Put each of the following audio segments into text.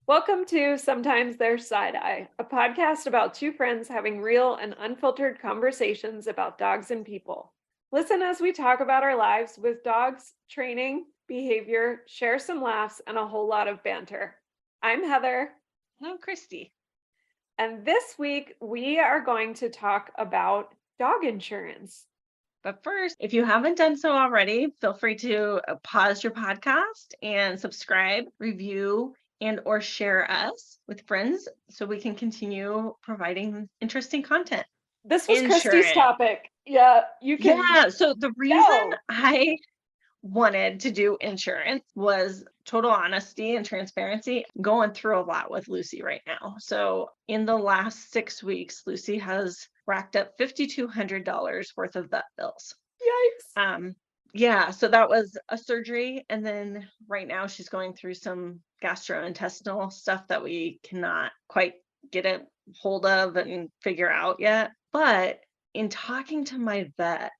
Welcome to Sometimes There's Side Eye, a podcast about two friends having real and unfiltered conversations about dogs and people. Listen as we talk about our lives with dogs, training, behavior, share some laughs, and a whole lot of banter. I'm Heather, Oh, Kristi. and this week we are going to talk about dog insurance. But first, if you haven't done so already, feel free to pause your podcast and subscribe, review, and or share us with friends so we can continue providing interesting content. This was Kristi's Insurance. topic. Yeah, you can Yeah. So the reason go. I wanted to do insurance was total honesty and transparency. Going through a lot with Lucy right now. So in the last 6 weeks, Lucy has racked up $5,200 worth of vet bills. Yikes. Yeah, so that was a surgery, and then right now she's going through some gastrointestinal stuff that we cannot quite get a hold of and figure out yet. But in talking to my vet,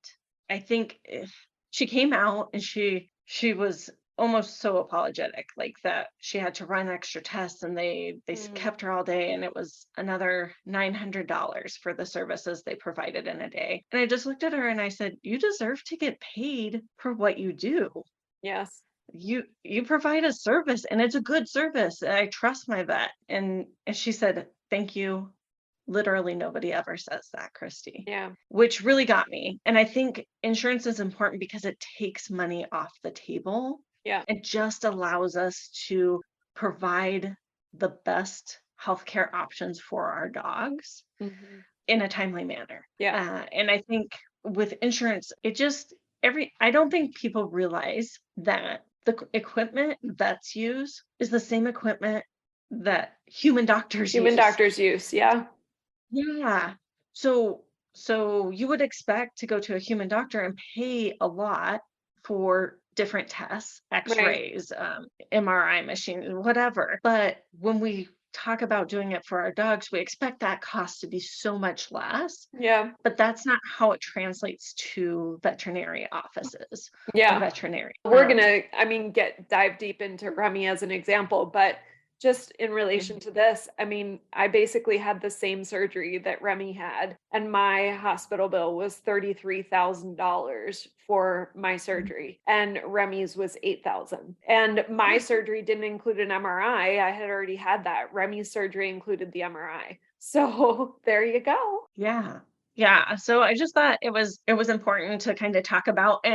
I think if she came out and she was almost so apologetic, like that she had to run extra tests and they kept her all day, and it was another $900 for the services they provided in a day. And I just looked at her and I said, you deserve to get paid for what you do. Yes. You provide a service, and it's a good service, and I trust my vet. And she said, thank you. Literally nobody ever says that, Kristi. Yeah. Which really got me. And I think insurance is important because it takes money off the table. Yeah. It just allows us to provide the best healthcare options for our dogs in a timely manner. Yeah. And I think with insurance, I don't think people realize that the equipment vets use is the same equipment that human doctors Human use. doctors use. Yeah. Yeah. So you would expect to go to a human doctor and pay a lot for different tests, Right. x-rays, MRI machines, whatever. But when we talk about doing it for our dogs, we expect that cost to be so much less. Yeah. But that's not how it translates to veterinary offices or Yeah. veterinary. We're gonna, dive deep into Remy as an example, but just in relation to this, I basically had the same surgery that Remy had, and my hospital bill was $33,000 for my surgery, and Remy's was $8,000. And my surgery didn't include an MRI. I had already had that. Remy's surgery included the MRI. So there you go. Yeah. Yeah. So I just thought it was important to kind of talk about.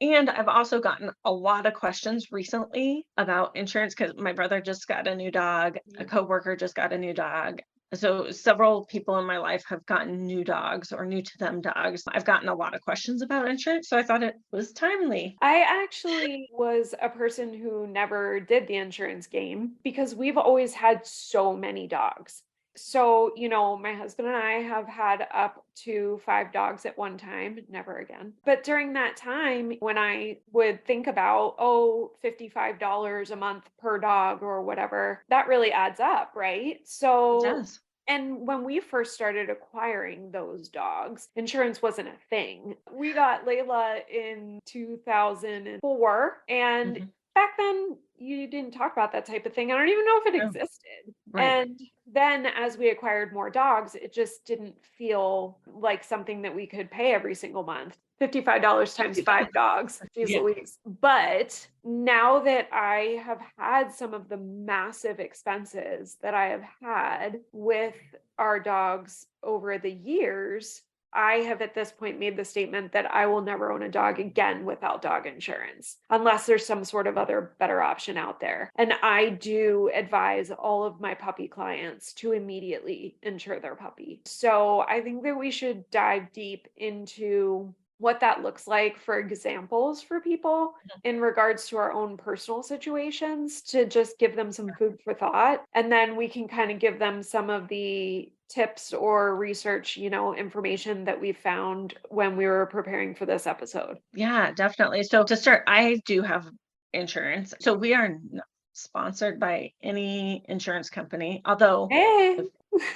And I've also gotten a lot of questions recently about insurance because my brother just got a new dog, a coworker just got a new dog. So several people in my life have gotten new dogs or new to them dogs. I've gotten a lot of questions about insurance, so I thought it was timely. I actually was a person who never did the insurance game because we've always had so many dogs. So, my husband and I have had up to 5 dogs at one time, never again. But during that time, when I would think about, $55 a month per dog or whatever, that really adds up, right? It So, does. and when we first started acquiring those dogs, insurance wasn't a thing. We got Layla in 2004, and Mhm. back then you didn't talk about that type of thing. I don't even know if it Oh, existed. right. And then as we acquired more dogs, it just didn't feel like something that we could pay every single month. $55 times 5 dogs. Jeez Yeah. Louise. But now that I have had some of the massive expenses that I have had with our dogs over the years, I have at this point made the statement that I will never own a dog again without dog insurance, unless there's some sort of other better option out there. And I do advise all of my puppy clients to immediately insure their puppy. So I think that we should dive deep into what that looks like for examples for people in regards to our own personal situations to just give them some food for thought. And then we can kind of give them some of the tips or research, information that we found when we were preparing for this episode. Yeah, definitely. So to start, I do have insurance. So we are not sponsored by any insurance company, although Hey,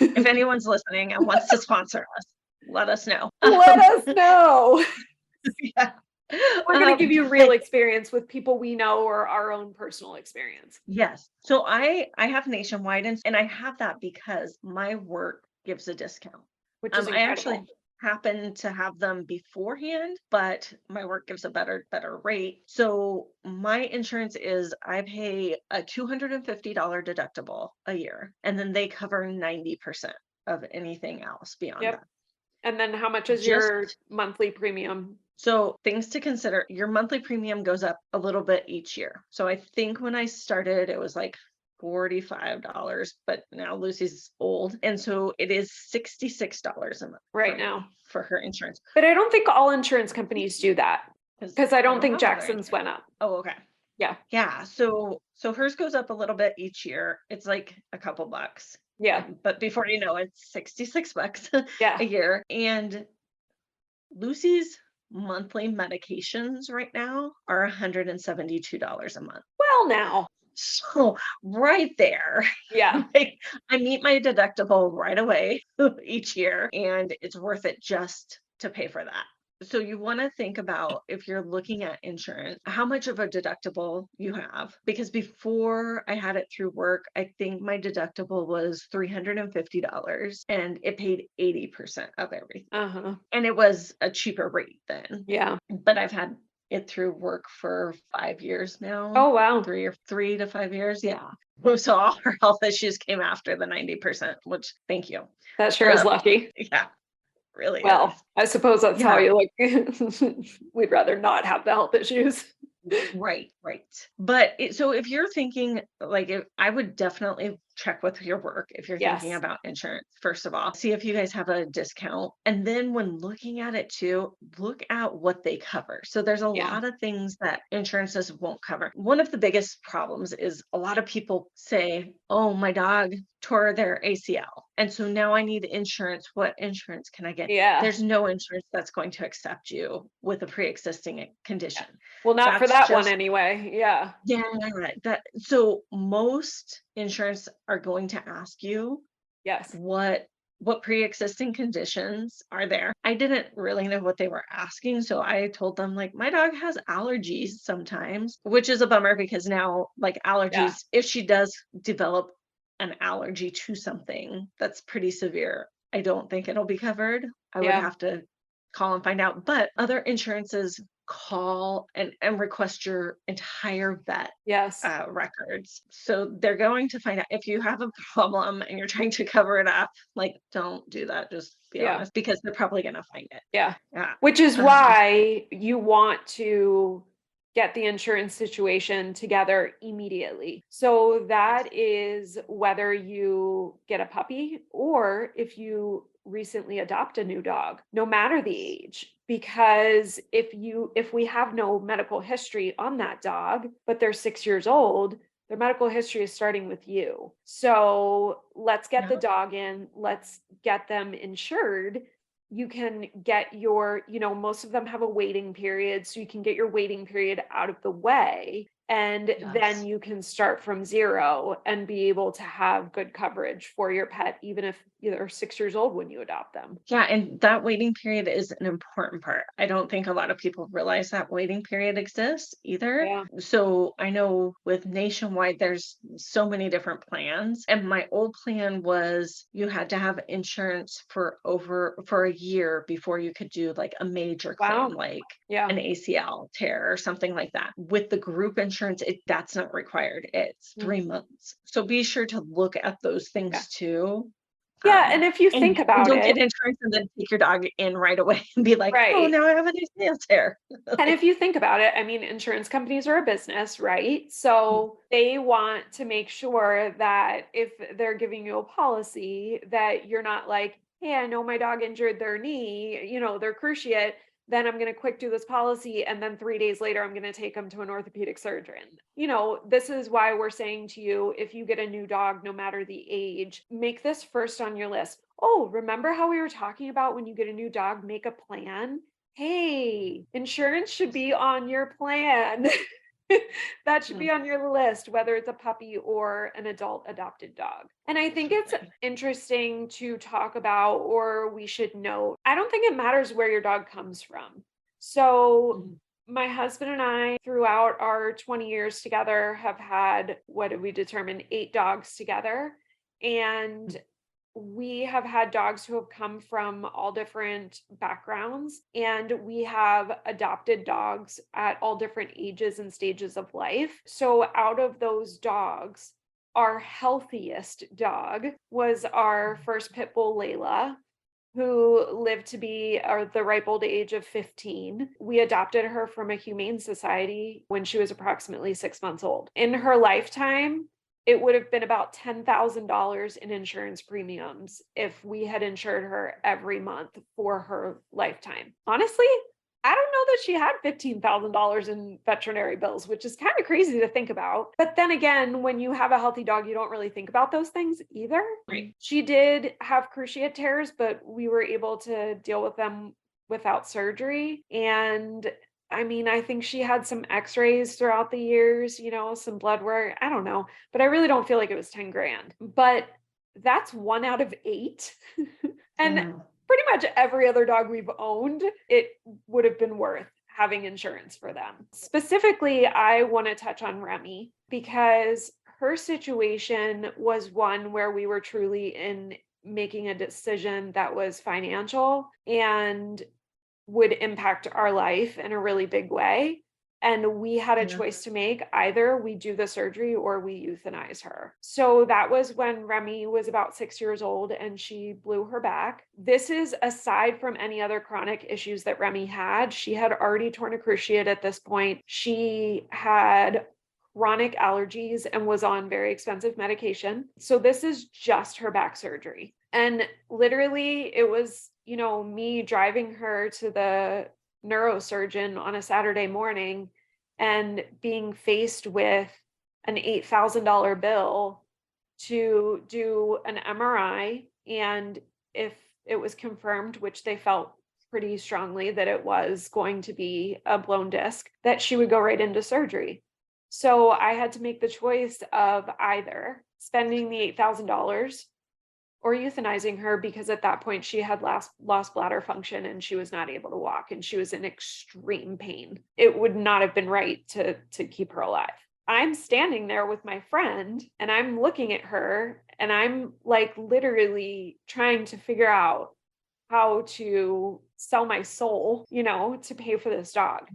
if anyone's listening and wants to sponsor us, let us know. let us know. Yeah. We're going to give you real But experience with people we know or our own personal experience, yes. So I have nationwide and I have that because my work gives a discount. which is I actually incredible. happen to have them beforehand, but my work gives a better rate. So my insurance is I pay a $250 deductible a year, and then they cover 90% of anything else beyond Yep. that. And then how much is your Just monthly premium? so things to consider, your monthly premium goes up a little bit each year. So I think when I started, it was like $45, but now Lucy's old. And so it is $66 a month for Right now? me for her insurance. But I don't think all insurance companies do that Because because I I don't don't think have other Jackson's insurance. went up. Oh, okay. Yeah. Yeah. So hers goes up a little bit each year. It's like a couple bucks. Yeah. But before you know it, it's $66 Yeah. a year. And Lucy's monthly medications right now are $172 a month. Well, now. So right there, Yeah. like I meet my deductible right away each year, and it's worth it just to pay for that. So you want to think about if you're looking at insurance, how much of a deductible you have. Because before I had it through work, I think my deductible was $350 and it paid 80% of everything. Uh-huh. And it was a cheaper rate then. Yeah. But I've had it through work for 5 years now, Oh, wow. 3 to 5 years, yeah. So all her health issues came after the 90%, which thank you. That sure is lucky. Yeah, really is. Well, I suppose that's how Yeah. you like we'd rather not have the health issues. Right, right. But so if you're thinking like if I would definitely check with your work if you're thinking Yes. about insurance, first of all, see if you guys have a discount. And then when looking at it too, look at what they cover. So there's a Yeah. lot of things that insurances won't cover. One of the biggest problems is a lot of people say, oh, my dog tore their ACL. And so now I need insurance. What insurance can I get? Yeah. There's no insurance that's going to accept you with a pre-existing condition. Well, not for That's that one just anyway. Yeah. yeah, that so most insurance are going to ask you Yes. what pre-existing conditions are there. I didn't really know what they were asking, so I told them like my dog has allergies sometimes, which is a bummer because now like Yeah. allergies, if she does develop an allergy to something that's pretty severe, I don't think it'll be covered. I would Yeah. have to call and find out, but other insurances call and request your entire vet Yes. records. So they're going to find out if you have a problem and you're trying to cover it up, like don't do that. Just be Yeah. honest because they're probably going to find it. Yeah. Yeah. Which is Um, why you want to get the insurance situation together immediately. So that is whether you get a puppy or if you recently adopt a new dog, no matter the age. Because if we have no medical history on that dog, but they're 6 years old, their medical history is starting with you. So let's get yeah. the dog in, let's get them insured. You can get your, most of them have a waiting period, so you can get your waiting period out of the way. And then Yes. you can start from zero and be able to have good coverage for your pet, even if they're 6 years old when you adopt them. Yeah, and that waiting period is an important part. I don't think a lot of people realize that waiting period exists either. Yeah. So I know with Nationwide, there's so many different plans. And my old plan was you had to have insurance for a year before you could do like a major claim, Wow. like Yeah. an ACL tear or something like that. With the group insurance, that's not required. It's Mhm. 3 months. So be sure to look at those Yeah. things too. Yeah. And if you think And about don't it, get insurance and then take your dog in right away and be like, "Oh, right. now I have a new nail tear." And Like if you think about it, I mean, insurance companies are a business, right? mm, So they want to make sure that if they're giving you a policy, that you're not like, hey, I know my dog injured their knee, their cruciate, then I'm going to quick do this policy. And then 3 days later, I'm going to take them to an orthopedic surgeon. This is why we're saying to you, if you get a new dog, no matter the age, make this first on your list. Oh, remember how we were talking about when you get a new dog, make a plan? Hey, insurance should be on your plan. That should be mm, on your list, whether it's a puppy or an adult adopted dog. And I think it's absolutely. interesting to talk about, or we should note, I don't think it matters where your dog comes from. So Mhm. My husband and I, throughout our 20 years together, have had, what did we determine, 8 dogs together. And we have had dogs who have come from all different backgrounds, and we have adopted dogs at all different ages and stages of life. So, out of those dogs, our healthiest dog was our first pit bull, Layla, who lived to be the ripe old age of 15. We adopted her from a humane society when she was approximately 6 months old. In her lifetime, it would have been about $10,000 in insurance premiums if we had insured her every month for her lifetime. Honestly, I don't know that she had $15,000 in veterinary bills, which is kind of crazy to think about. But then again, when you have a healthy dog, you don't really think about those things either. Right. She did have cruciate tears, but we were able to deal with them without surgery. And I mean, I think she had some x-rays throughout the years, some blood work. I don't know, but I really don't feel like it was 10 grand. But that's 1 out of 8. And Yeah. pretty much every other dog we've owned, it would have been worth having insurance for them. Specifically, I want to touch on Remy because her situation was one where we were truly in making a decision that was financial and would impact our life in a really big way. And we had a Yeah. choice to make. Either we do the surgery or we euthanize her. So that was when Remy was about 6 years old and she blew her back. This is aside from any other chronic issues that Remy had. She had already torn a cruciate at this point. She had chronic allergies and was on very expensive medication. So this is just her back surgery. And literally it was, me driving her to the neurosurgeon on a Saturday morning and being faced with an $8,000 bill to do an MRI. And if it was confirmed, which they felt pretty strongly that it was going to be a blown disc, that she would go right into surgery. So I had to make the choice of either spending the $8,000 or euthanizing her, because at that point she had lost bladder function and she was not able to walk and she was in extreme pain. It would not have been right to keep her alive. I'm standing there with my friend and I'm looking at her and I'm like literally trying to figure out how to sell my soul, to pay for this dog.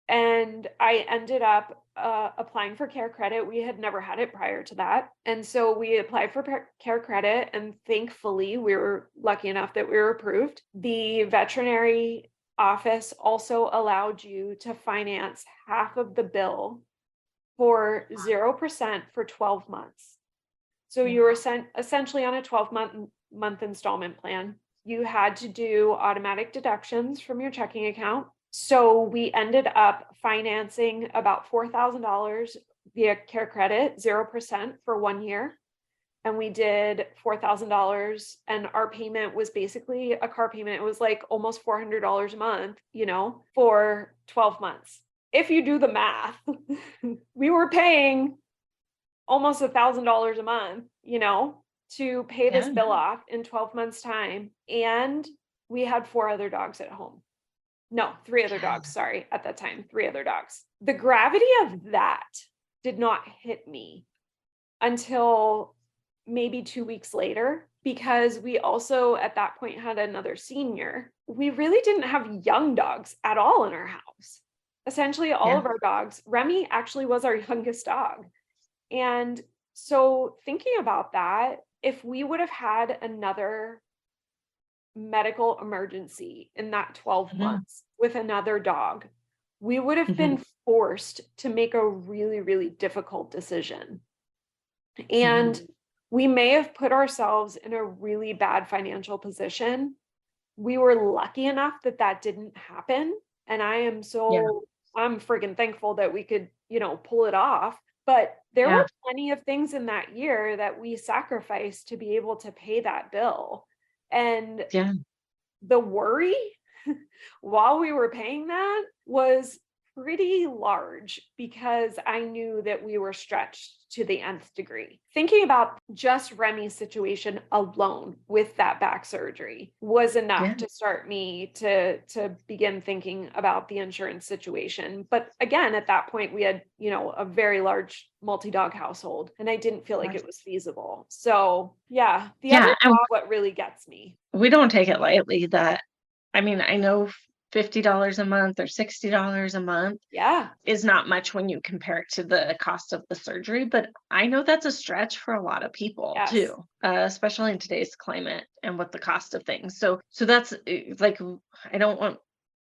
And I ended up applying for care credit. We had never had it prior to that. And so we applied for care credit. And thankfully, we were lucky enough that we were approved. The veterinary office also allowed you to finance half of the bill for 0% for 12 months. So you were essentially on a 12-month installment plan. You had to do automatic deductions from your checking account. So we ended up financing about $4,000 via care credit, 0% for 1 year. And we did $4,000 and our payment was basically a car payment. It was like almost $400 a month, for 12 months. If you do the math, we were paying almost $1,000 a month, to pay this bill off in 12 months time. And we had 4 other dogs at home. No, 3 other dogs, sorry, at that time, 3 other dogs. The gravity of that did not hit me until maybe 2 weeks later, because we also at that point had another senior. We really didn't have young dogs at all in our house. Essentially all of our dogs, Remy actually was our youngest dog. And so thinking about that, if we would have had another medical emergency in that 12 months with another dog, we would have been forced to make a really, really difficult decision. And we may have put ourselves in a really bad financial position. We were lucky enough that that didn't happen. And I'm friggin' thankful that we could, pull it off. But there were plenty of things in that year that we sacrificed to be able to pay that bill. And the worry while we were paying that was pretty large because I knew that we were stretched to the nth degree. Thinking about just Remy's situation alone with that back surgery was enough Yeah. to start me to begin thinking about the insurance situation. But again, at that point we had, a very large multi-dog household and I didn't feel like Right. it was feasible. So, yeah, the other Yeah. And dog, what really gets me. we don't take it lightly that, I mean, I know $50 a month or $60 a month Yeah. is not much when you compare it to the cost of the surgery, but I know that's a stretch for a lot of people Yes. too, especially in today's climate and with the cost of things. So that's like, I don't want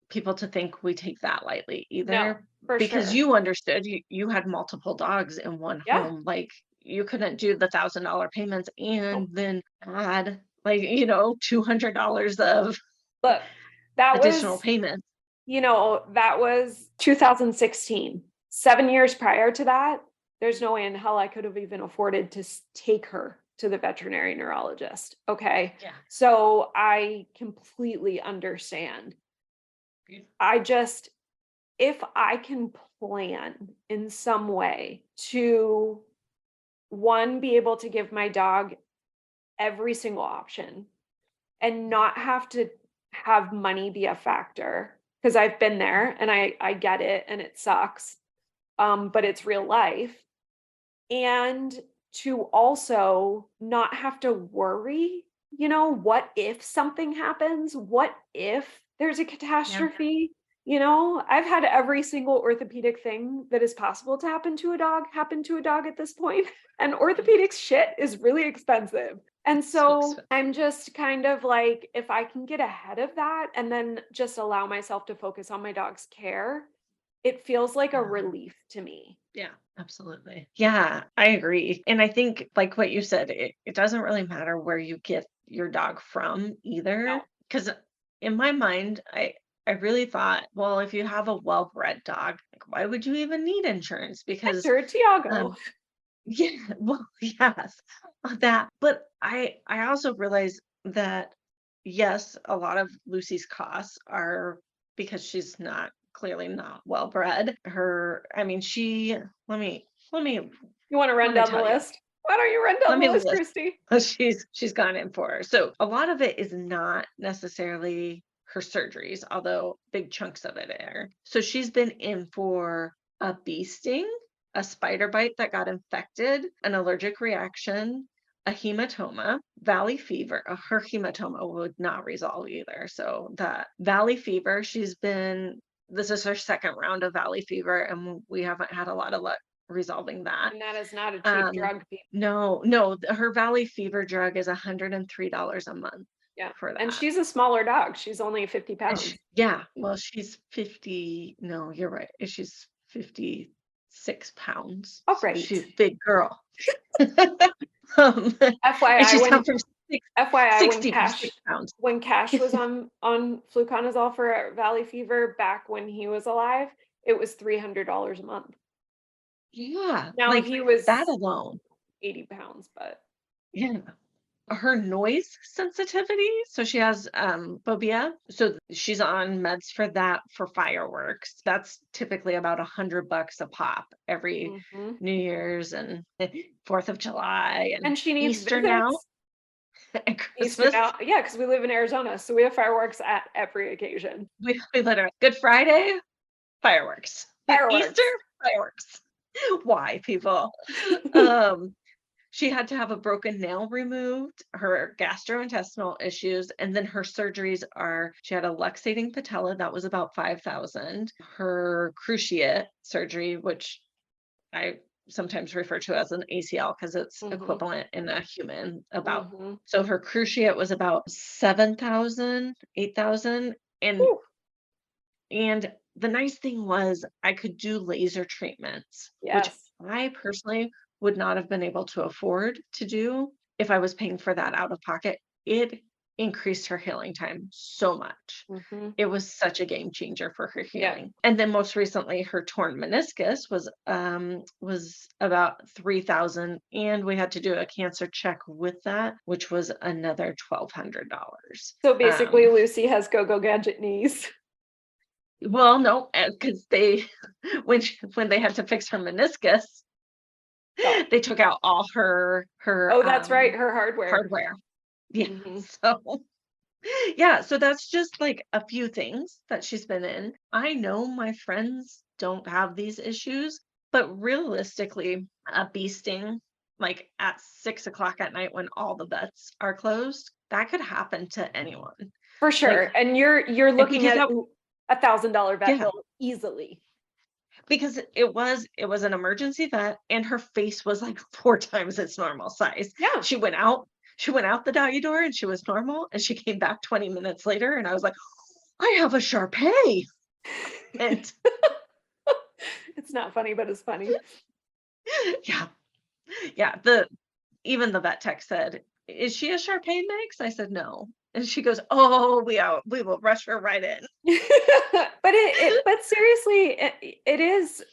people to think we take that lightly No, either, for because sure. you understood you had multiple dogs in one Yeah. home. Like you couldn't do the $1,000 payments and Nope. then add like, $200 of Look, that additional was payments. that was 2016. 7 years prior to that, there's no way in hell I could have even afforded to take her to the veterinary neurologist, okay? Yeah. So, I completely understand. I just if I can plan in some way to, 1, be able to give my dog every single option and not have to have money be a factor because I've been there and I get it and it sucks. But it's real life. And to also not have to worry, what if something happens? What if there's a Yeah. catastrophe? I've had every single orthopedic thing that is possible to happen to a dog at this point. And orthopedic shit is really expensive. And So so expensive. I'm just kind of like, if I can get ahead of that and then just allow myself to focus on my dog's care, it feels like a Yeah. relief to me. Yeah, absolutely. Yeah, I agree. And I think, like what you said, it doesn't really matter where you get your dog from either. No. Because in my mind, I really thought, well, if you have a well-bred dog, like, why would you even need insurance? Because Enter Tiago. um, yeah, well, yes, that. But I also realized that yes, a lot of Lucy's costs are because she's not clearly not well bred. I mean, let me You wanna run let me down the tell you. list? Why don't you run down Let the me list, list Kristi? what she's gone in for. So a lot of it is not necessarily her surgeries, although big chunks of it are. So she's been in for a bee sting, a spider bite that got infected, an allergic reaction, a hematoma, valley fever. Her hematoma would not resolve either. So that valley fever, this is her second round of valley fever, and we haven't had a lot of luck resolving that. And that is not a cheap Um, drug, people. no, her valley fever drug is $103 a month Yeah, for and that. she's a smaller dog. She's only 50 And pounds. yeah, well, she's 50. No, you're right. She's 56 pounds. Oh, So great. she's a big girl. And FYI, she's come when from FYI, 66 pounds. when Cash was on fluconazole for valley fever back when he was alive, it was $300 a month. Yeah, Now like he that was alone. 80 pounds, but Yeah. Her noise sensitivity, so she has phobia, so she's on meds for that, for fireworks. That's typically about $100 a pop every mhm. New Year's and 4th of July and And she needs Easter now visits. and Easter Christmas. now, yeah, because we live in Arizona, so we have fireworks at every occasion. We literally Good Friday, fireworks. Easter, Fireworks. fireworks. Why, people? um She had to have a broken nail removed, her gastrointestinal issues, and then her surgeries she had a luxating patella that was about 5,000. Her cruciate surgery, which I sometimes refer to as an ACL because it's Mhm, equivalent in a human about. mhm. So her cruciate was about 7,000, 8,000, Whew, and the nice thing was I could do laser treatments, which yes. I personally would not have been able to afford to do if I was paying for that out of pocket. It increased her healing time so much. Mhm. It was such a game changer for her Yeah. healing. And then most recently her torn meniscus was about 3,000, and we had to do a cancer check with that, which was another $1,200. So basically, Lucy has go-go gadget knees. Well, no, because they when they had to fix her meniscus, Oh, they took out all her oh, that's right, her hardware. hardware. Yeah. Mhm. So yeah, so that's just like a few things that she's been in. I know my friends don't have these issues, but realistically, a bee sting, like at 6 o'clock at night when all the vets are closed, that could happen to anyone. For Like, sure, and you're and looking because at that, $1,000 vet yeah, bill easily. because it was an emergency vet and her face was like 4 times its normal size. Yeah. She went out the doggy door and she was normal and she came back 20 minutes later and I was like, I have a Shar-Pei. And It's not funny, but it's funny. yeah, yeah, the even the vet tech said, "Is she a Shar-Pei mix?" I said, "No." And she goes, "Oh, we will rush her right in." But seriously, it is,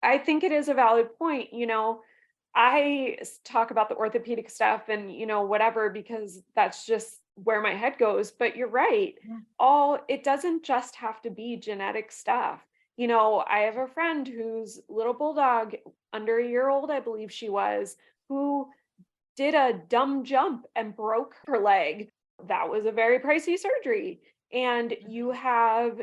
I think it is a valid point, talk about the orthopedic stuff and, whatever, because that's just where my head goes, but you're right. Yeah, All it doesn't just have to be genetic stuff. I have a friend whose little bulldog, under a year old, I believe she was, who did a dumb jump and broke her leg. That was a very pricey surgery. And you mhm, have,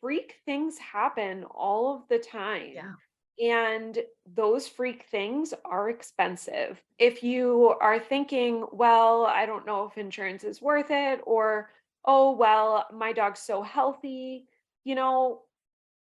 freak things happen all of the time. yeah, And those freak things are expensive. If you are thinking, well, I don't know if insurance is worth it, or, oh, well, my dog's so healthy, you know,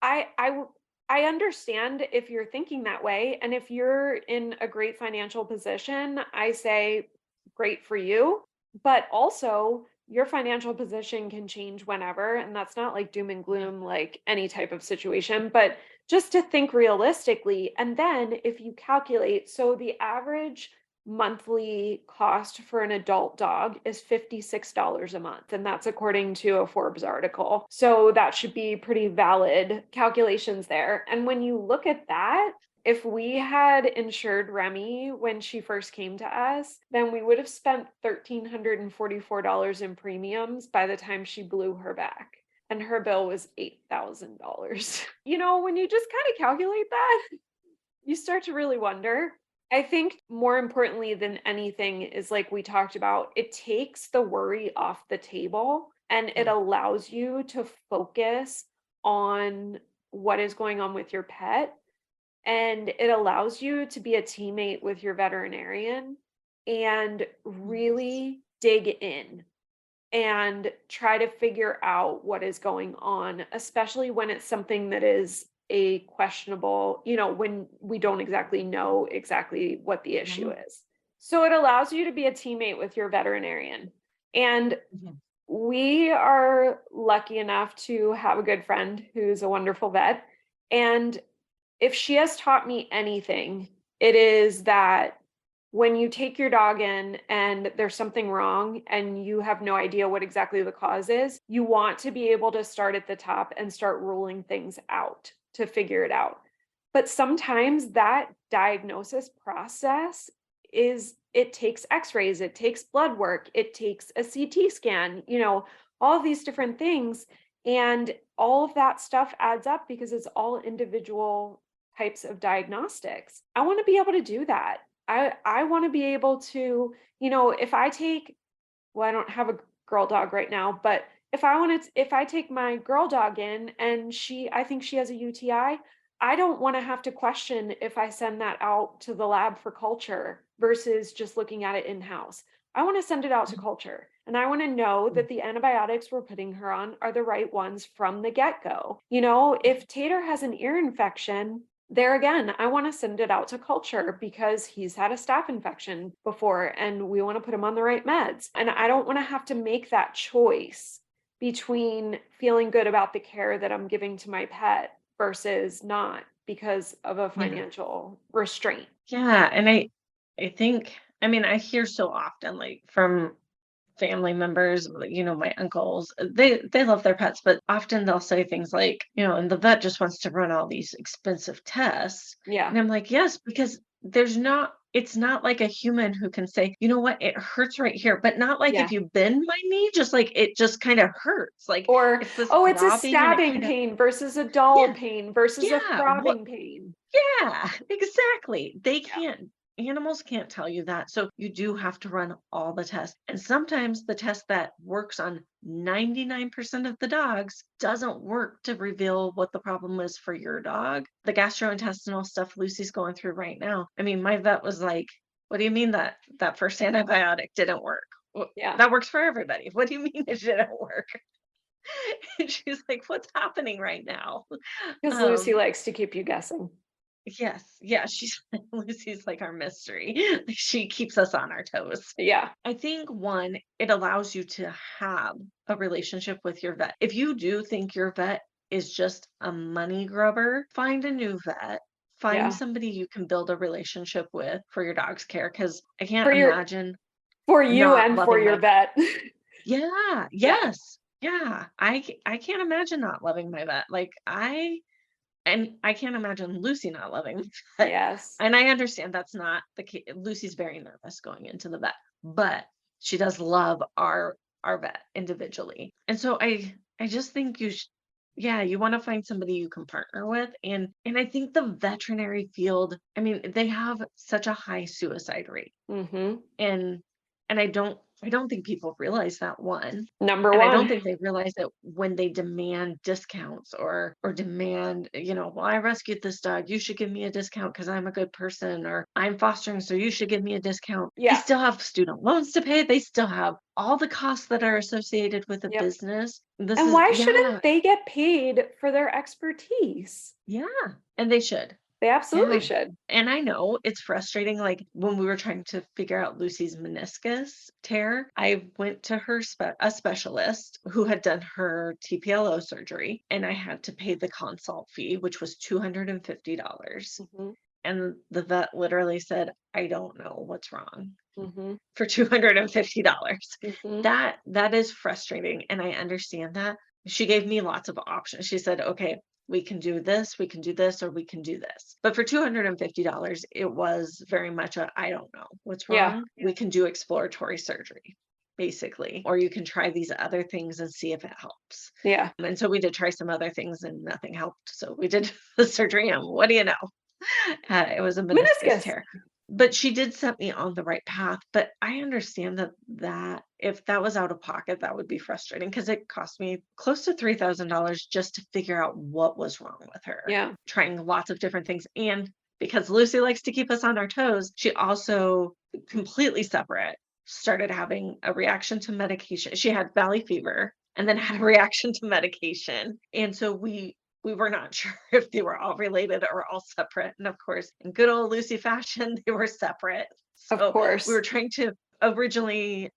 I I w I understand if you're thinking that way, and if you're in a great financial position, I say great for you, but also your financial position can change whenever, and that's not like doom and yeah, gloom like any type of situation, but just to think realistically. And then if you calculate, so the average monthly cost for an adult dog is $56 a month. And that's according to a Forbes article. So that should be pretty valid calculations there. And when you look at that, if we had insured Remy when she first came to us, then we would have spent $1,344 in premiums by the time she blew her back. And her bill was $8,000. When you just kind of calculate that, you start to really wonder. I think more importantly than anything is like we talked about, it takes the worry off the table and it yeah, allows you to focus on what is going on with your pet. And it allows you to be a teammate with your veterinarian and yes, really dig in and try to figure out what is going on, especially when it's something that is a questionable, when we don't exactly know exactly what the issue yeah, is. So it allows you to be a teammate with your veterinarian. And mhm, we are lucky enough to have a good friend who's a wonderful vet. And if she has taught me anything, it is that when you take your dog in and there's something wrong and you have no idea what exactly the cause is, you want to be able to start at the top and start ruling things out to figure it out. But sometimes that diagnosis process it takes x-rays, it takes blood work, it takes a CT scan, all of these different things. And all of that stuff adds up because it's all individual types of diagnostics. I want to be able to do that. I want to be able to, if I take, well, I don't have a girl dog right now, but if I take my girl dog in and I think she has a UTI, I don't want to have to question if I send that out to the lab for culture versus just looking at it in house. I want to send it out to mhm, culture and I want to know mm, that the antibiotics we're putting her on are the right ones from the get go. If Tater has an ear infection, there again, I want to send it out to culture because he's had a staph infection before and we want to put him on the right meds. And I don't want to have to make that choice between feeling good about the care that I'm giving to my pet versus not because of a yeah, financial restraint. yeah. And I think, I mean, I hear so often, like from family members, like, my uncles, they love their pets, but often they'll say things like, and the vet just wants to run all these expensive tests. Yeah. And I'm like, yes, because there's not it's not like a human who can say, you know what, it hurts right here, but not like if Yeah. you bend my knee, just like it just kind of hurts. Like Or, it's this oh, it's a throbbing and it stabbing kind of, pain versus a dull yeah, pain versus a yeah, what, throbbing pain. yeah, exactly. They Yeah. can't, animals can't tell you that. So you do have to run all the tests. And sometimes the test that works on 99% of the dogs doesn't work to reveal what the problem is for your dog. The gastrointestinal stuff Lucy's going through right now. I mean, my vet was like, what do you mean that first antibiotic didn't work? Well, Yeah. that works for everybody. What do you mean it didn't work? And she's like, what's happening right now? Because Lucy Um, likes to keep you guessing. Yes, yeah, she's Lucy's like our mystery. She keeps us on our toes. Yeah. I think one, it allows you to have a relationship with your vet. If you do think your vet is just a money grubber, find a new vet. Find Yeah. somebody you can build a relationship with for your dog's care because I For can't your imagine for you not and for loving your my vet. yeah, Yeah. yes. Yeah. I can't imagine not loving my vet. Like I can't imagine Lucy not loving the vet. Yes. And I understand that's not the case. Lucy's very nervous going into the vet, but she does love our vet individually. And so I just think yeah, you want to find somebody you can partner with. And I think the veterinary field, I mean, they have such a high suicide rate. Mhm. And I don't think people realize that one. Number And I don't 1. think they realize that when they demand discounts or demand, well, I rescued this dog, you should give me a discount because I'm a good person, or I'm fostering, so you should give me a discount. They Yeah. still have student loans to pay. They still have all the costs that are associated with a Yep. business. This And is, why yeah, shouldn't they get paid for their expertise? yeah. And they should. They absolutely Yeah. should. And I know it's frustrating. Like when we were trying to figure out Lucy's meniscus tear, I went to a specialist who had done her TPLO surgery, and I had to pay the consult fee, which was $250. Mhm. And the vet literally said, I don't know what's wrong Mhm. for $250. Mhm. That is frustrating, and I understand that. She gave me lots of options. She said, "Okay, we can do this, or we can do this." But for $250, it was very much a I don't know what's Yeah. wrong. We can do exploratory surgery, basically, or you can try these other things and see if it helps. Yeah. And so we did try some other things and nothing helped. So we did the surgery, and what do you know? It was a meniscus Meniscus. tear. But she did set me on the right path, but I understand that if that was out of pocket, that would be frustrating because it cost me close to $3,000 just to figure out what was wrong with her, Yeah. trying lots of different things. And because Lucy likes to keep us on our toes, she also completely separate started having a reaction to medication. She had valley fever and then had a reaction to medication. And so we were not sure if they were all related or all separate. And of course, in good old Lucy fashion, they were separate. Of So we course. were trying to originally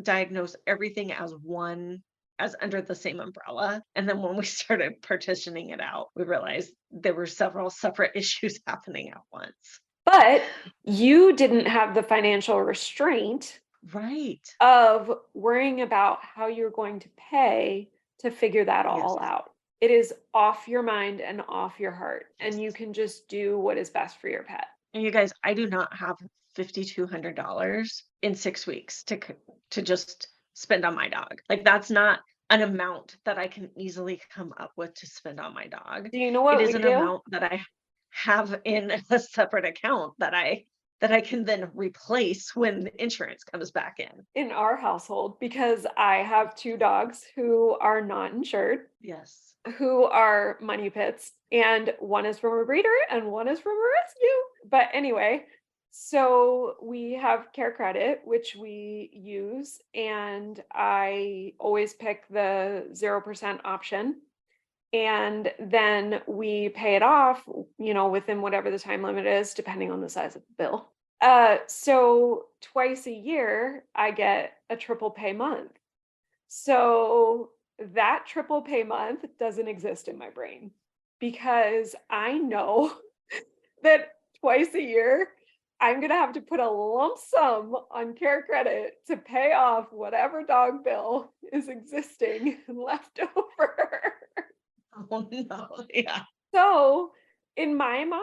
diagnose everything as one, as under the same umbrella. And then when we started partitioning it out, we realized there were several separate issues happening at once. But you didn't have the financial restraint Right. of worrying about how you're going to pay to figure that Yes. all out. It is off your mind and off your heart, and you Yes. can just do what is best for your pet. And you guys, I do not have $5,200 in 6 weeks to just spend on my dog. Like that's not an amount that I can easily come up with to spend on my dog. Do you know It what we is an do amount that I have in a separate account that I can then replace when the insurance comes back in. in our household? Because I have 2 dogs who are not insured, Yes. who are money pits, and one is from a breeder and one is from a rescue. But anyway, so we have Care Credit, which we use, and I always pick the 0% option. And then we pay it off, within whatever the time limit is, depending on the size of the bill. So twice a year, I get a triple pay month. So that triple pay month doesn't exist in my brain because I know that twice a year I'm going to have to put a lump sum on Care Credit to pay off whatever dog bill is existing and left over. Oh no. Yeah. So in my mind,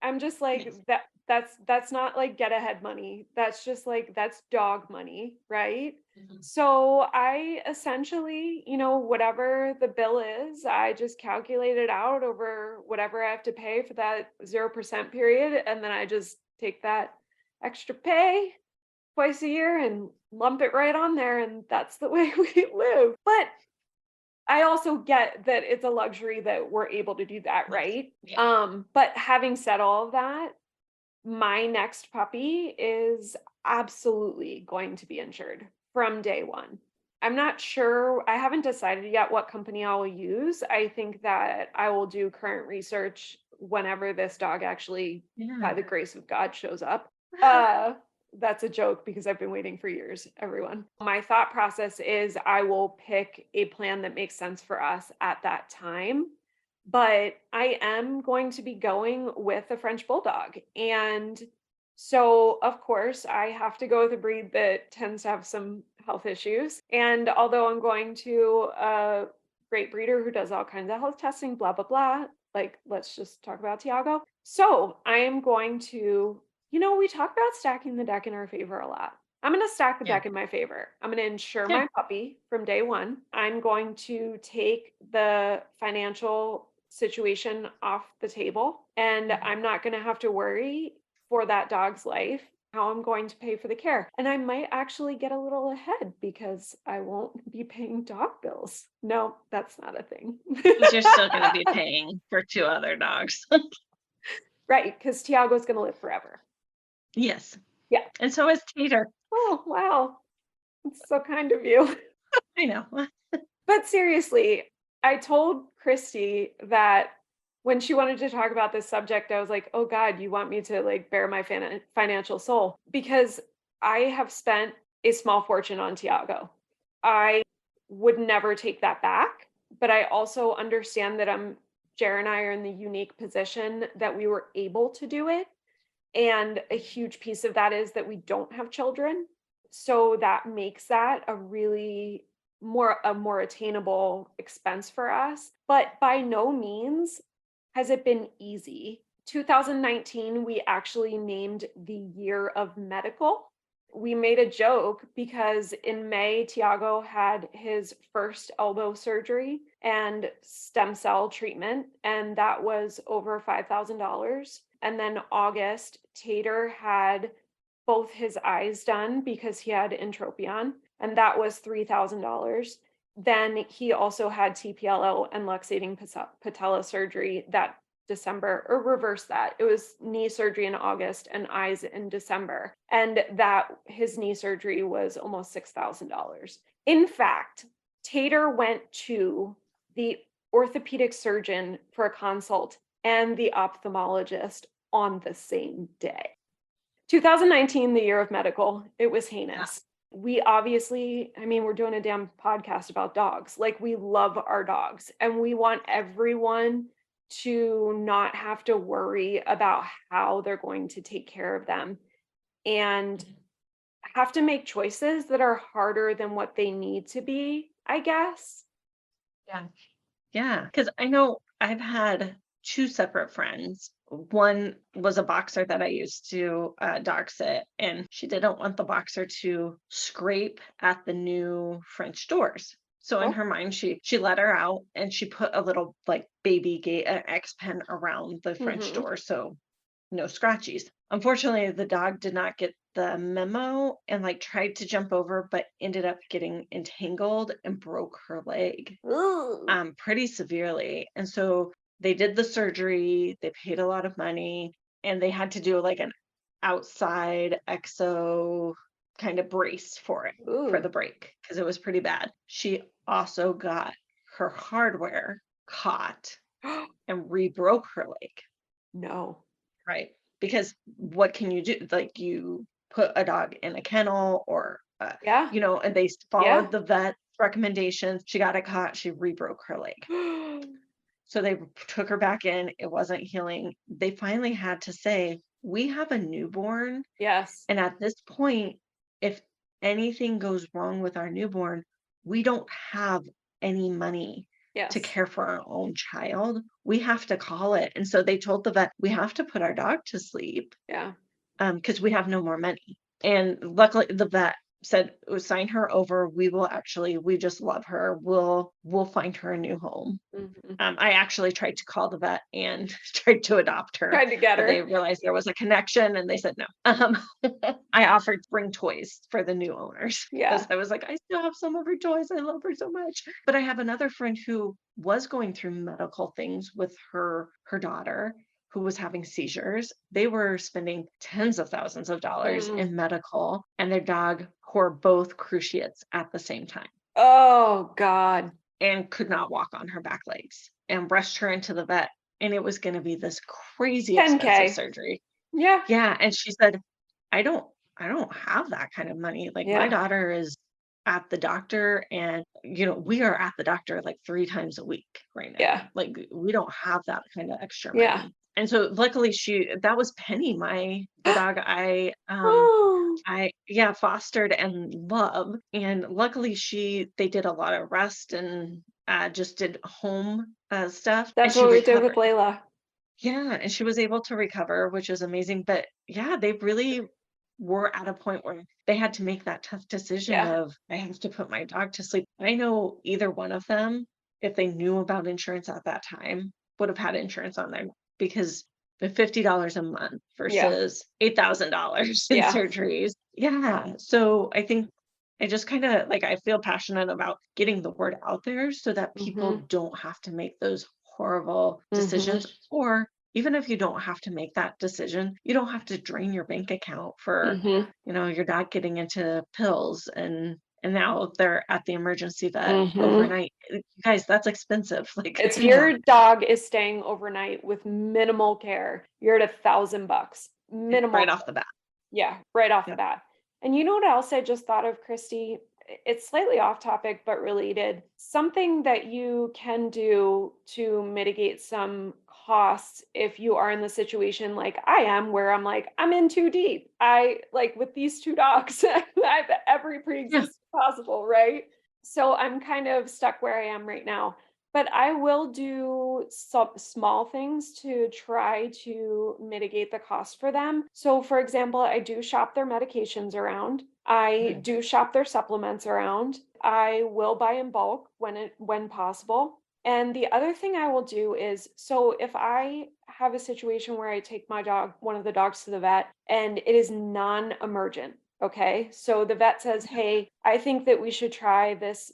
I'm just like Yes. that That's not like get ahead money. That's just like that's dog money, right? Mhm. So I essentially, whatever the bill is, I just calculate it out over whatever I have to pay for that 0% period. And then I just take that extra pay twice a year and lump it right on there. And that's the way we live. But I also get that it's a luxury that we're able to do that, Yes. right? Yeah. But having said all of that, my next puppy is absolutely going to be insured from day one. I'm not sure. I haven't decided yet what company I will use. I think that I will do current research whenever this dog actually, by Yeah. the grace of God, shows up. Uh, that's a joke because I've been waiting for years, everyone. My thought process is I will pick a plan that makes sense for us at that time, but I am going to be going with a French Bulldog. And so, of course, I have to go with a breed that tends to have some health issues. And although I'm going to a great breeder who does all kinds of health testing, blah, blah, blah, like let's just talk about Tiago. So, I am going to, we talk about stacking the deck in our favor a lot. I'm going to stack the Yeah. deck in my favor. I'm going to insure Yeah. my puppy from day one. I'm going to take the financial situation off the table, and Mhm. I'm not going to have to worry for that dog's life how I'm going to pay for the care. And I might actually get a little ahead because I won't be paying dog bills. No, that's not a thing. 'Cause you're still gonna be paying for 2 other dogs. Right, because Tiago's going to live forever. Yes, Yeah. and so is Tater. Oh, wow. That's so kind of you. I know. But seriously, I told Kristi that when she wanted to talk about this subject, I was like, "Oh God, you want me to like bare my financial soul?" Because I have spent a small fortune on Tiago. I would never take that back, but I also understand that Jer and I are in the unique position that we were able to do it. And a huge piece of that is that we don't have children. So that makes that a more attainable expense for us. But by no means has it been easy. 2019, we actually named the year of medical. We made a joke because in May, Tiago had his first elbow surgery and stem cell treatment, and that was over $5,000. And then August, Tater had both his eyes done because he had entropion, and that was $3,000. Then he also had TPLO and luxating patella surgery that December, or reverse that. It was knee surgery in August and eyes in December. And that his knee surgery was almost $6,000. In fact, Tater went to the orthopedic surgeon for a consult and the ophthalmologist on the same day. 2019, the year of medical, it was Yeah. heinous. We obviously, we're doing a damn podcast about dogs. Like, we love our dogs and we want everyone to not have to worry about how they're going to take care of them and have to make choices that are harder than what they need to be, I guess. Yeah. Yeah, because I know I've had 2 separate friends. One was a boxer that I used to, dog sit, and she didn't want the boxer to scrape at the new French doors. So in Oh, her mind, she let her out and she put a little, like, baby gate, an X pen around the French mm-hmm. door, so no scratchies. Unfortunately, the dog did not get the memo and, like, tried to jump over, but ended up getting entangled and broke her leg Ooh. pretty severely. And so they did the surgery, they paid a lot of money, and they had to do like an outside exo kind of brace for Ooh. the break because it was pretty bad. She also got her hardware caught and re-broke her leg, No. right? Because what can you do? Like you put a dog in a kennel or Yeah. and they Yeah. followed the vet's recommendations. She got it caught, she re-broke her leg. So they took her back in. It wasn't healing. They finally had to say, "We have a newborn, Yes. and at this point, if anything goes wrong with our newborn, we don't have any money to Yes. care for our own child. We have to call it." And so they told the vet, "We have to put our dog to sleep." Yeah. because we have no more money. And luckily the vet said, "Oh, sign her over. We just love her. We'll find her a new home." Mhm. I actually tried to call the vet and tried to adopt her, Tried to get but they her. realized there was a connection and they said no. I offered to bring toys for the new owners because Yeah. I was like, I still have some of her toys. I love her so much. But I have another friend who was going through medical things with her daughter who was having seizures. They were spending tens of thousands of dollars Mm. in medical, and their dog were both cruciates at the same time Oh God. and could not walk on her back legs and rushed her into the vet. And it was going to be this crazy expensive 10K. surgery. Yeah. Yeah. And she said, I don't, I don't have that kind of money. Like my Yeah. daughter is at the doctor and we are at the doctor like 3 times a week right now. Yeah. Like we don't have that kind of extra Yeah. money. And so luckily that was Penny, the dog Oh, I fostered and love, and luckily they did a lot of rest and, just did home, stuff, and that's she what we did with recovered. Layla. Yeah, and she was able to recover, which is amazing, but yeah, they really were at a point where they had to make that tough decision Yeah. of, "I have to put my dog to sleep." I know either one of them, if they knew about insurance at that time, would have had insurance on there because the $50 a month Yeah. versus $8,000 in Yeah. surgeries. Yeah, so I think I just kinda like, I feel passionate about getting the word out there so that people Mhm. don't have to make those horrible Mhm. decisions, or even if you don't have to make that decision, you don't have to drain your bank account for, Mhm. your dog getting into pills and now they're at the emergency vet Mhm. overnight. You guys, that's expensive. Like, If come on. your dog is staying overnight with minimal care, you're at $1,000. Right Minimal. off the bat. Yeah, right off the Yep. bat. And you know what else I just thought of, Christy? It's slightly off topic, but related. Something that you can do to mitigate some costs if you are in the situation like I am, where I'm like, I'm in too deep. I like with these two dogs, I have every Yeah. pre-existing possible, right? So I'm kind of stuck where I am right now. But I will do some small things to try to mitigate the cost for them. So, for example, I do shop their medications around. I Nice. do shop their supplements around. I will buy in bulk when possible. And the other thing I will do is, so if I have a situation where I take one of the dogs to the vet and it is non-emergent, okay? So the vet says, "Hey, I think that we should try this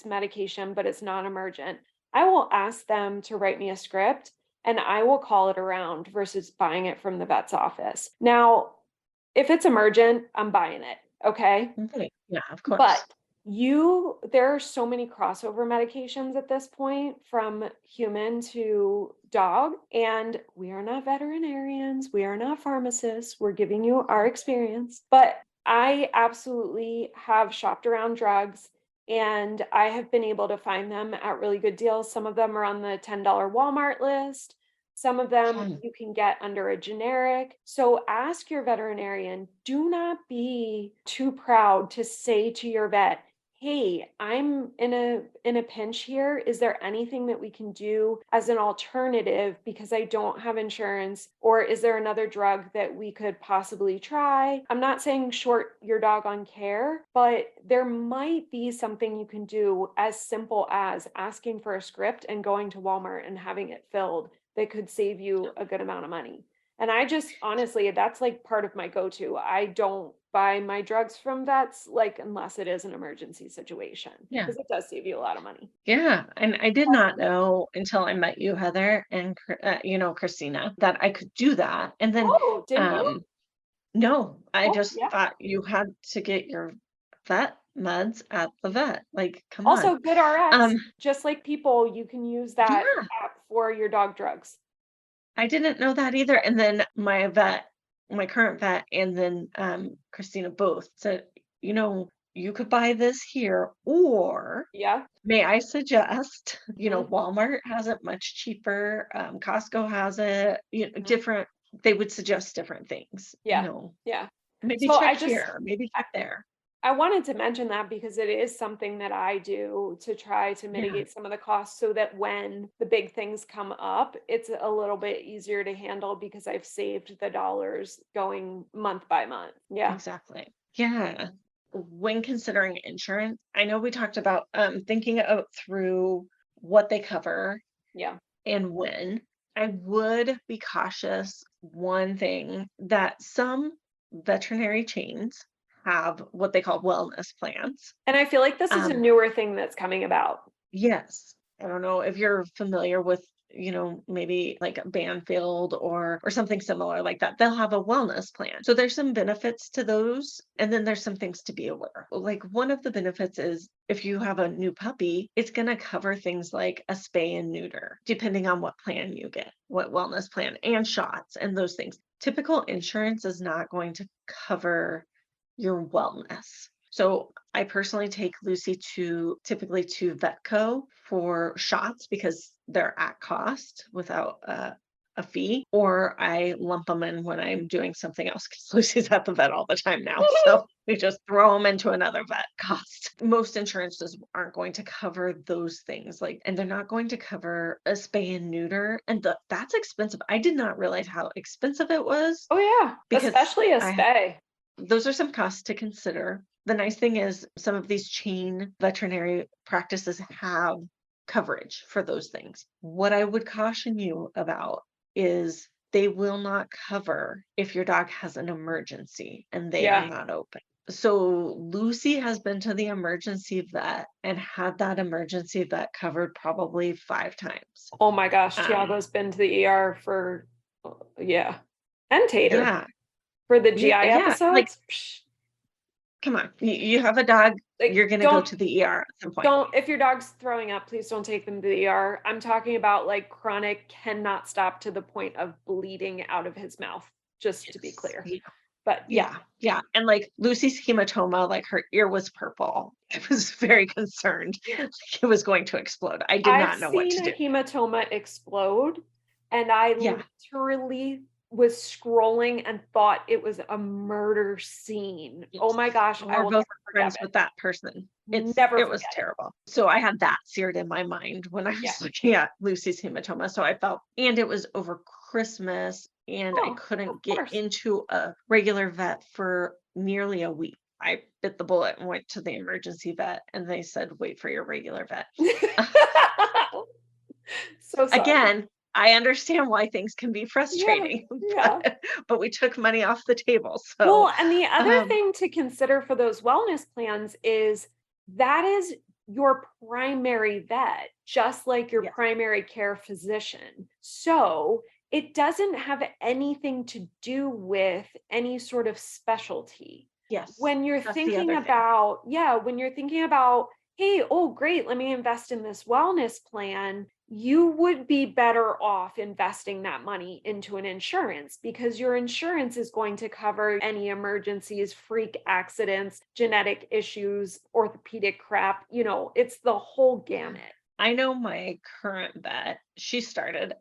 medication, but it's non-emergent." I will ask them to write me a script and I will call it around versus buying it from the vet's office. Now, if it's emergent, I'm buying it, okay? Okay. Yeah, of But course. there are so many crossover medications at this point from human to dog, and we are not veterinarians, we are not pharmacists, we're giving you our experience. But I absolutely have shopped around drugs and I have been able to find them at really good deals. Some of them are on the $10 Walmart list. Some of them Fun. you can get under a generic. So ask your veterinarian. Do not be too proud to say to your vet, "Hey, I'm in a pinch here. Is there anything that we can do as an alternative because I don't have insurance? Or is there another drug that we could possibly try?" I'm not saying short your dog on care, but there might be something you can do as simple as asking for a script and going to Walmart and having it filled that could save you a good amount of money. And I just honestly, that's like part of my go-to. I don't buy my drugs from vets like unless it is an emergency situation Yeah. because it does save you a lot of money. Yeah, and I did not know until I met you, Heather, and Christina, that I could do that. And then, Oh, didn't you? um, no, I Oh, just yeah. thought you had to get your vet meds at the vet. Like, come on. Also, GoodRx, Um, just like people, you can use that yeah, app for your dog drugs. I didn't know that either. And then my current vet, and then Christina both said, you could buy this here, or Yeah. may I suggest, Mhm, Walmart has it much cheaper, Costco has it, mhm. they would suggest different things, Yeah. Yeah. maybe So check here, maybe check there. I wanted to mention that because it is something that I do to try to Yeah, mitigate some of the costs so that when the big things come up, it's a little bit easier to handle because I've saved the dollars going month by month. Yeah. exactly. Yeah. When considering insurance, I know we talked about thinking out through what they cover Yeah. and when. I would be cautious. One thing that some veterinary chains have what they call wellness plans. And I feel like this is a Um, newer thing that's coming about. yes, I don't know if you're familiar with, maybe like Banfield or something similar like that. They'll have a wellness plan. So there's some benefits to those, and then there's some things to be aware of. Like one of the benefits is if you have a new puppy, it's going to cover things like a spay and neuter, depending on what plan you get, what wellness plan, and shots and those things. Typical insurance is not going to cover your wellness. So I personally take Lucy typically to Vetco for shots because they're at cost without a fee, or I lump them in when I'm doing something else because Lucy's at the vet all the time now. So we just throw them into another vet cost. Most insurances aren't going to cover those things, like, and they're not going to cover a spay and neuter. And that's expensive. I did not realize how expensive it was Oh yeah, because especially a I stay. those are some costs to consider. The nice thing is some of these chain veterinary practices have coverage for those things. What I would caution you about is they will not cover if your dog has an emergency and they are Yeah. not open. So Lucy has been to the emergency vet and had that emergency vet covered probably 5 times. Oh my gosh, Um, Tiago's been to the ER for yeah. And Tater yeah, for the yeah, GI yeah. Like, episodes. Psh, come on, you have a dog, like you're gonna go to the ER at some point. don't if your dog's throwing up, please don't take them to the ER. I'm talking about like chronic cannot stop to the point of bleeding out of his mouth, just to be Yes. clear. Yeah. But yeah, Yeah. Yeah. And like Lucy's hematoma, like her ear was purple. I was very concerned like it was going to explode. I did I've not know what seen to a do. hematoma explode, and I Yeah. literally was scrolling and thought it was a murder scene. Oh my Yes. gosh, I We're will both never forget friends with that person. it. Never It was forget it. terrible. So I had that seared in my mind when I Yeah. was looking at Lucy's hematoma. So I felt, and it was over Christmas, and I Oh, of couldn't get course. into a regular vet for nearly a week. I bit the bullet and went to the emergency vet, and they said, wait for your regular vet. So sorry. Again, I understand why things can be Yeah, frustrating, yeah. but we took money off the table. So, Well, and the other um, thing to consider for those wellness plans is that is your primary vet, just like your yes, primary care physician. So it doesn't have anything to do with any sort of specialty. yes, When you're that's the thinking other thing. about, yeah, when you're thinking about, hey, oh, great, let me invest in this wellness plan, you would be better off investing that money into an insurance because your insurance is going to cover any emergencies, freak accidents, genetic issues, orthopedic crap. It's the whole Yeah. gamut. I know my current vet,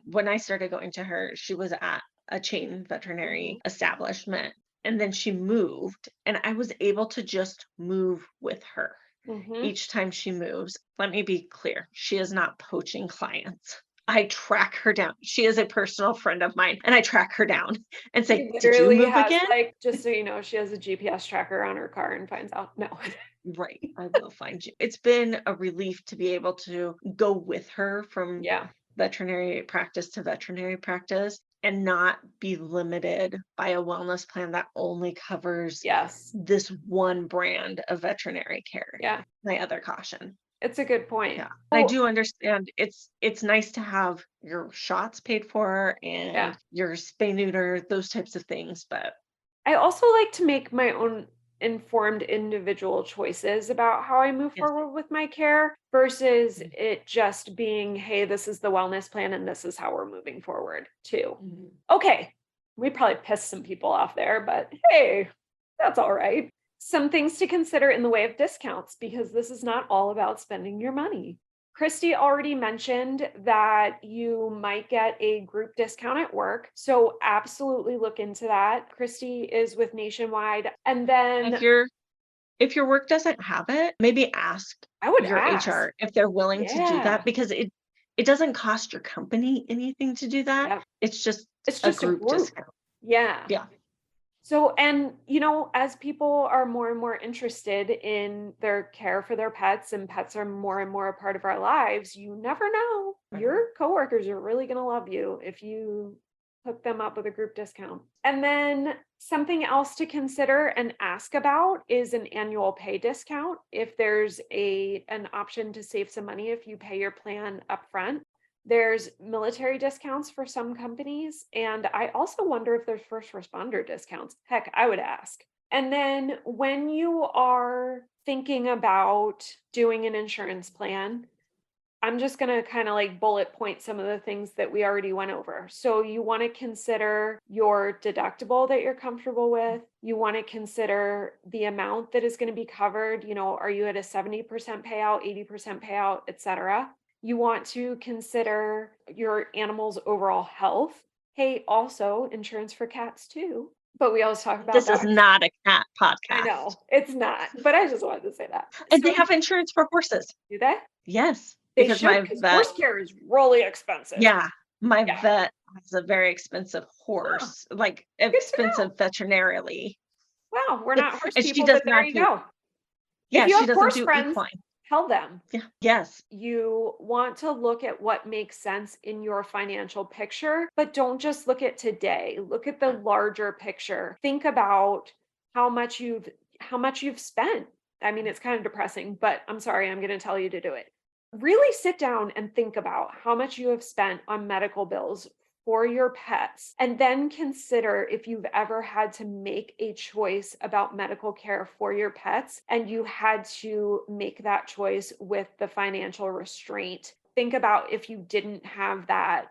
when I started going to her, she was at a chain Mhm. veterinary establishment. And then she moved, and I was able to just move with her Mhm. each time she moves. Let me be clear, she is not poaching clients. I track her down. She is a personal friend of mine, and I track her down and She say, did you literally move has, again? like, just so you know, she has a GPS tracker on her car and finds out. No. Right. I will find you. It's been a relief to be able to go with her from Yeah. veterinary practice to veterinary practice and not be limited by a wellness plan that only covers Yes. this one brand of veterinary care. Yeah. My other caution. It's a good point. Yeah. I Oh, do understand it's nice to have your shots paid for yeah. and your spay neuter, those types of things, but I also like to make my own informed individual choices about how I move yes. forward with my care versus Mhm. it just being, hey, this is the wellness plan and this is how we're moving forward too. Mhm. Okay, we probably pissed some people off there, but hey, that's all right. Some things to consider in the way of discounts because this is not all about spending your money. Christy already mentioned that you might get a group discount at work. So absolutely look into that. Christy is with Nationwide. And If then, you're if your work doesn't have it, maybe ask I would your ask. HR if they're willing to do Yeah. that, because it doesn't cost your company anything to do that. Yep. It's just It's a just a group group. discount. Yeah. Yeah. So, and as people are more and more interested in their care for their pets, and pets are more and more a part of our lives, you never know. Your coworkers are really going to love you if you hook them up with a group discount. And then something else to consider and ask about is an annual pay discount. If there's an option to save some money if you pay your plan upfront. There's military discounts for some companies, and I also wonder if there's first responder discounts. Heck, I would ask. And then when you are thinking about doing an insurance plan, I'm just going to kind of like bullet point some of the things that we already went over. So you want to consider your deductible that you're comfortable with. You want to consider the amount that is going to be covered. Are you at a 70% payout, 80% payout, etc.? You want to consider your animal's overall health. Hey, also insurance for cats too. But we always talk about This is dogs. not a cat I podcast. know it's not, but I just wanted to say that. And So they have insurance for horses. do they? Yes, They because should, my because vet, horse care is really expensive. yeah, my Yeah. vet has a very expensive horse, like Good to know. expensive veterinarily. Wow, we're not horse And she people, does but there not you do, go. yeah, If you she have doesn't horse do friends, equine. tell them. Yeah. Yes. You want to look at what makes sense in your financial picture, but don't just look at today. Look at the larger picture. Think about how much you've spent. I mean, it's kind of depressing, but I'm sorry, I'm going to tell you to do it. Really sit down and think about how much you have spent on medical bills for your pets, and then consider if you've ever had to make a choice about medical care for your pets and you had to make that choice with the financial restraint. Think about if you didn't have that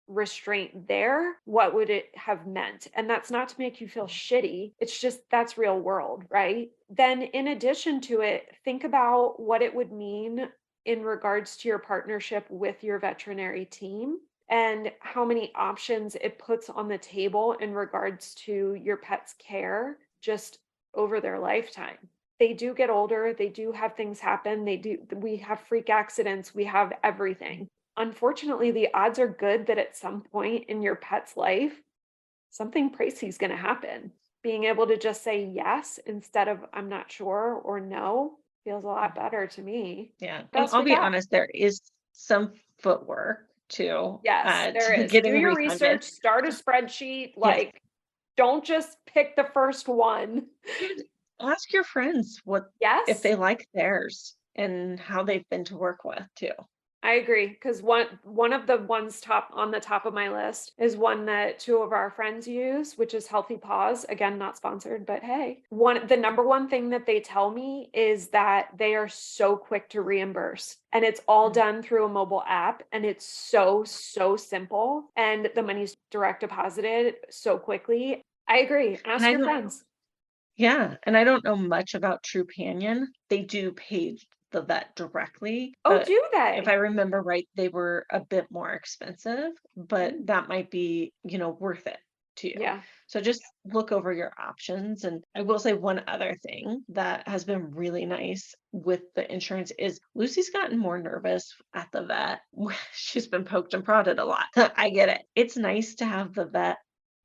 restraint there, what would it have meant? And that's not to make you feel shitty. It's just that's real world, right? Then, in addition to it, think about what it would mean in regards to your partnership with your veterinary team and how many options it puts on the table in regards to your pet's care just over their lifetime. They do get older, they do have things happen, we have freak accidents, we have everything. Unfortunately, the odds are good that at some point in your pet's life, something pricey is going to happen. Being able to just say yes instead of I'm not sure or no feels a lot better to me. Yeah. What And else I'll we be got? honest, there is some footwork too, Yes, there to is. Do getting your refunded. research, start a spreadsheet, Yes. don't just pick the first one. And ask your friends if Yes. they like theirs and how they've been to work with too. I agree, because one of the ones on the top of my list is one that two of our friends use, which is Healthy Paws. Again, not sponsored, but hey, the number one thing that they tell me is that they are so quick to reimburse, and it's all done through a mobile app, and it's so simple, and the money's direct deposited so quickly. I agree. And Ask I your don't, friends. yeah, and I don't know much about Trupanion. They do pay the vet directly, Oh, but do if I they? remember right, they were a bit more expensive, but Mm, that might be, worth it to you. yeah. So just look over your options. And I will say one other thing that has been really nice with the insurance is Lucy's gotten more nervous at the vet. She's been poked and prodded a lot. I get it. It's nice to have the vet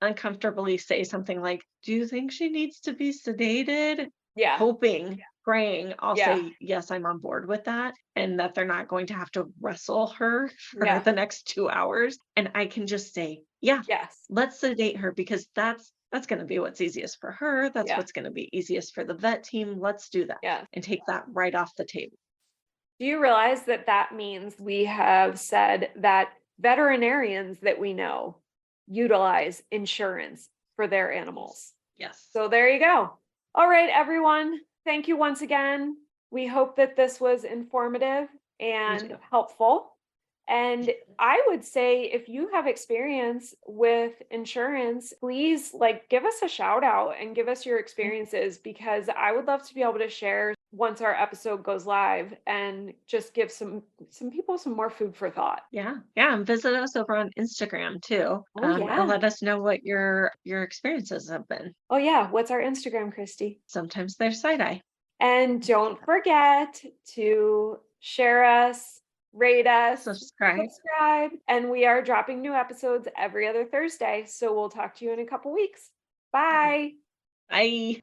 uncomfortably say something like, "Do you think she needs to be sedated?" Yeah. Hoping, praying, I'll Yeah. say, "Yes, I'm on board with that," and that they're not going to have to wrestle her for Yeah. the next 2 hours. And I can just say, "Yeah, Yes. let's sedate her because that's going to be what's easiest for her. That's Yeah. what's going to be easiest for the vet team. Let's do that." Yeah. And take that right off the table. Do you realize that that means we have said that veterinarians that we know utilize insurance for their animals? Yes. So there you go. All right, everyone. Thank you once again. We hope that this was informative Me and too. helpful. And I would say if you have experience with insurance, please give us a shout out and give us your experiences, because I would love to be able to share once our episode goes live and just give some people some more food for thought. Yeah. Yeah. And visit us over on Instagram too. Oh And yeah. let us know what your experiences have been. Oh yeah. What's our Instagram, Kristi? Sometimes they're side eye. And don't forget to share us, rate us, Subscribe. subscribe. And we are dropping new episodes every other Thursday. So we'll talk to you in a couple weeks. Bye. Bye.